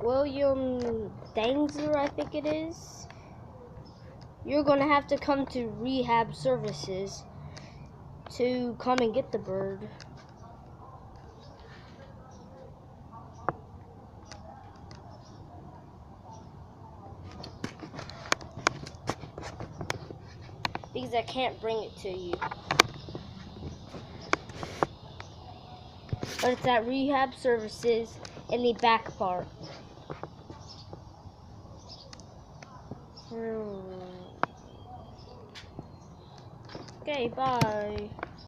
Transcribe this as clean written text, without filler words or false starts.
William Dangzer, I think it is. You're gonna have to come to rehab services to come and get the bird. Because I can't bring it to you. But it's at rehab services in the back part. Okay, bye.